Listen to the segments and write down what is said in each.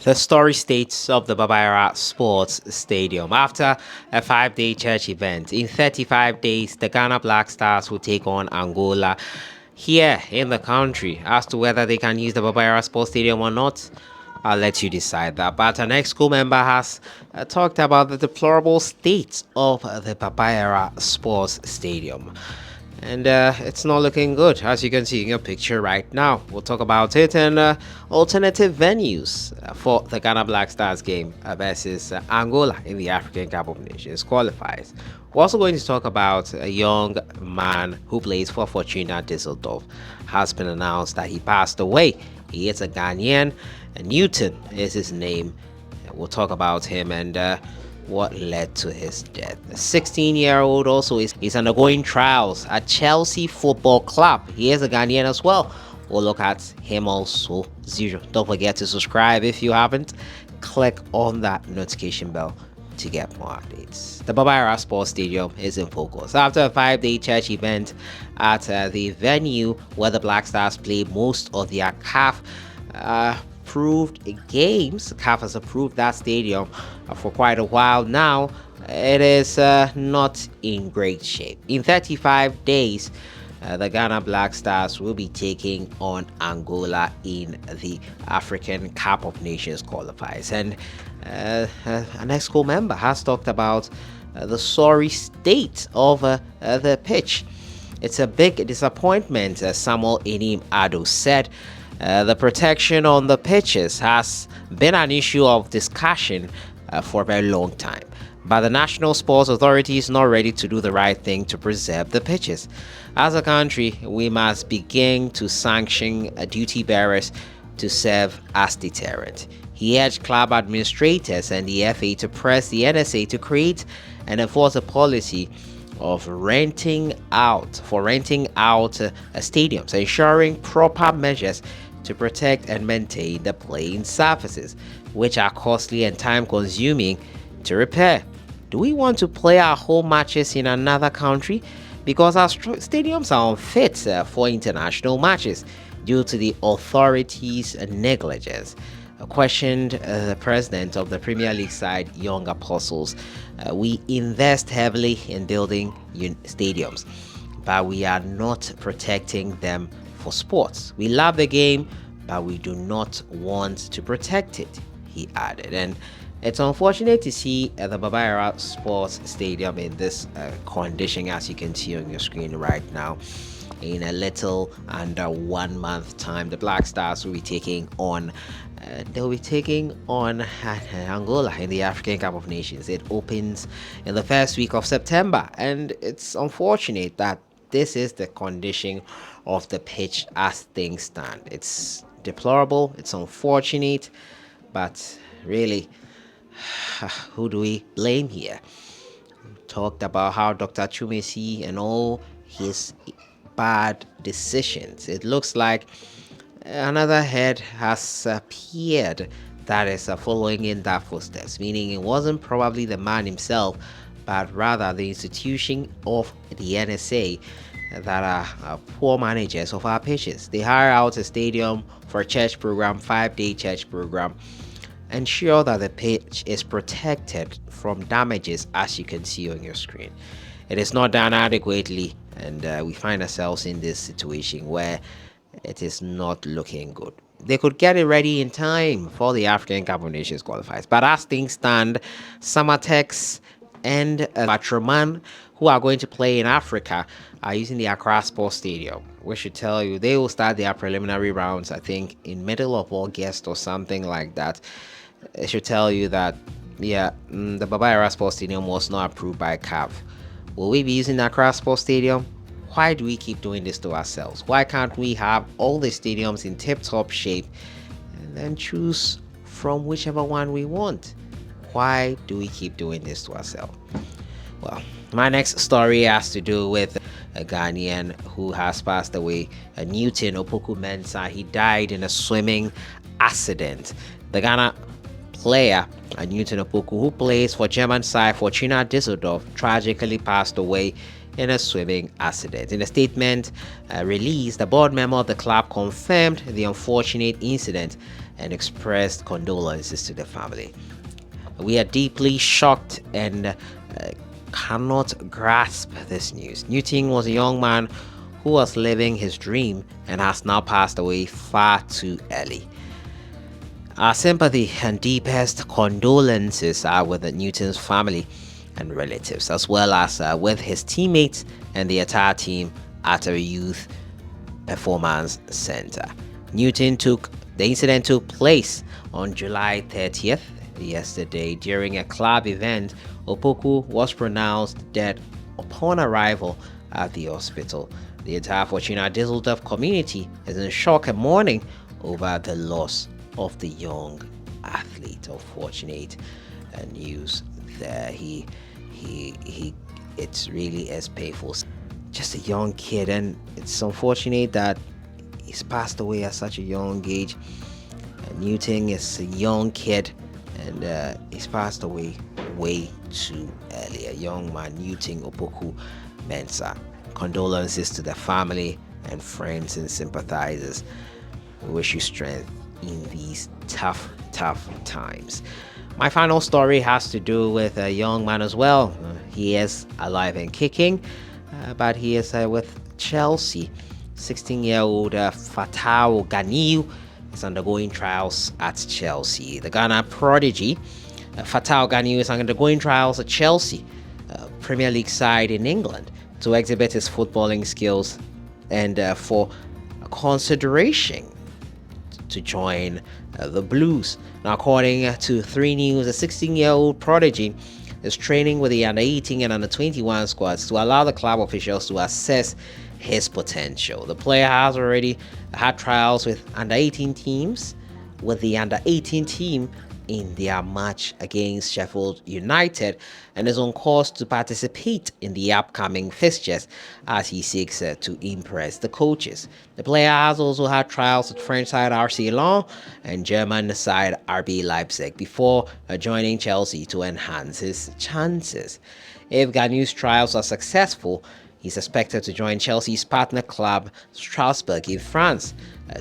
The story states of the Babayara Sports Stadium. After a 5-day church event, in 35 days, the Ghana Black Stars will take on Angola here in the country. As to whether they can use the Babayara Sports Stadium or not, I'll let you decide that. But an ex-school member has talked about the deplorable state of the Babayara Sports Stadium. And it's not looking good, as you can see in your picture right now. We'll talk about it and alternative venues for the Ghana Black Stars game versus Angola in the African Cup of Nations qualifiers. We're also going to talk about a young man who plays for Fortuna Düsseldorf. Has been announced that he passed away. He is a Ghanaian. Newton is his name. We'll talk about him and what led to his death. The 16-year-old also is undergoing trials at Chelsea Football Club. He is a Ghanaian as well. We'll look at him also. Don't forget to subscribe if you haven't. Click on that notification bell to get more updates. The Babayara Sports Stadium is in focus. After a 5-day church event at the venue where the Black Stars play most of their CAF approved games. CAF has approved that stadium for quite a while now. It is not in great shape. In 35 days, the Ghana Black Stars will be taking on Angola in the African Cup of Nations qualifiers. And an ex-school member has talked about the sorry state of the pitch. It's a big disappointment, as Samuel Enim Ado said. The protection on the pitches has been an issue of discussion for a very long time. But the National Sports Authority is not ready to do the right thing to preserve the pitches. As a country, we must begin to sanction duty bearers to serve as deterrent. He urged club administrators and the FA to press the NSA to create and enforce a policy of renting out stadiums, ensuring proper measures to protect and maintain the playing surfaces, which are costly and time-consuming to repair. Do we want to play our home matches in another country? Because our stadiums are unfit for international matches due to the authorities' negligence. Questioned the president of the Premier League side, Young Apostles. We invest heavily in building stadiums, but we are not protecting them for sports. We love the game, but we do not want to protect it, he added. And it's unfortunate to see the Babayara Sports Stadium in this condition, as you can see on your screen right now. In a little under 1 month time, the Black Stars will be taking on Angola in the African Cup of Nations. It opens in the first week of September, and it's unfortunate that this is the condition of the pitch as things stand. It's deplorable, it's unfortunate, but really, who do we blame here? We talked about how Dr. Chumesi and all his bad decisions. It looks like another head has appeared that is following in that footsteps, meaning it wasn't probably the man himself, but rather the institution of the NSA that are poor managers of our pitches. They hire out a stadium for a church program, 5-day church program, ensure that the pitch is protected from damages, as you can see on your screen. It is not done adequately, and we find ourselves in this situation where it is not looking good. They could get it ready in time for the African Cup of Nations qualifiers, but as things stand, Samatex and Batroman, who are going to play in Africa, are using the Accra Sports Stadium. We should tell you they will start their preliminary rounds, I think, in middle of August or something like that. I should tell you that, the Babayara Sports Stadium was not approved by CAF. Will we be using the Accra Sports Stadium? Why do we keep doing this to ourselves? Why can't we have all the stadiums in tip-top shape and then choose from whichever one we want? Why do we keep doing this to ourselves? Well, my next story has to do with a Ghanaian who has passed away, Newton Opoku Mensah. He died in a swimming accident. The Ghana player, Newton Opoku, who plays for German side Fortuna Düsseldorf, tragically passed away in a swimming accident. In a statement released, the board member of the club confirmed the unfortunate incident and expressed condolences to the family. We are deeply shocked and cannot grasp this news. Newton was a young man who was living his dream and has now passed away far too early. Our sympathy and deepest condolences are with Newton's family and relatives, as well as with his teammates and the entire team at a youth performance center. The incident took place on July 30th, yesterday, during a club event. Opoku was pronounced dead upon arrival at the hospital. The entire Fortuna Düsseldorf community is in shock and mourning over the loss of the young athlete. Unfortunate news there. It really is painful. Just a young kid, and it's unfortunate that he's passed away at such a young age. Newton is a young kid, and he's passed away way too early. A young man, Newton Opoku Mensah. Condolences to the family and friends and sympathizers. We wish you strength in these tough times. My final story has to do with a young man as well. He is alive and kicking, but he is with Chelsea. 16-year-old Fatau Ganiu is undergoing trials at Chelsea. The Ghana prodigy, Fatau Ganiu, is undergoing trials at Chelsea, Premier League side in England, to exhibit his footballing skills and for consideration to join the Blues. Now, according to 3 News, the 16-year-old prodigy is training with the under-18 and under-21 squads to allow the club officials to assess his potential. The player has already had trials with under-18 teams, with the under-18 team in their match against Sheffield United, and is on course to participate in the upcoming fixtures as he seeks to impress the coaches. The player has also had trials with French side RC Lens and German side RB Leipzig before joining Chelsea to enhance his chances. If Ganiu's trials are successful, he's expected to join Chelsea's partner club Strasbourg in France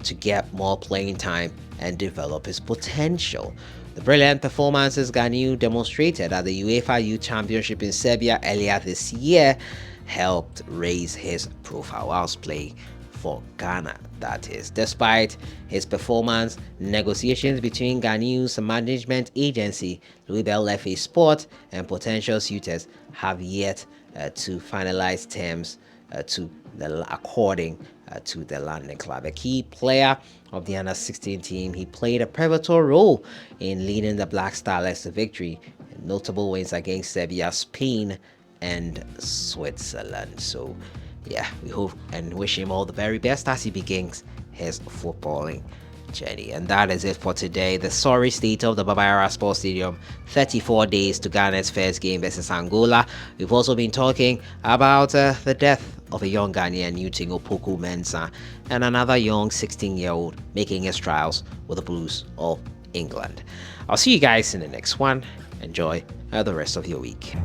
to get more playing time and develop his potential. The brilliant performances Ganiu demonstrated at the UEFA Youth Championship in Serbia earlier this year helped raise his profile whilst playing for Ghana, that is. Despite his performance, negotiations between Ganiu's management agency, Louis Bell FA Sport, and potential suitors have yet to finalize terms according to the London club. A key player of the under-16 team, he played a pivotal role in leading the BLACKSTARS to victory in notable wins against Serbia, Spain, and Switzerland. So, yeah, we hope and wish him all the very best as he begins his footballing journey. And that is it for today. The sorry state of the Baba Yara Sports Stadium, 34 days to Ghana's first game versus Angola. We've also been talking about the death of a young Ghanaian, Newton Opoku Mensah, and another young 16-year-old making his trials with the Blues of England. I'll see you guys in the next one. Enjoy the rest of your week.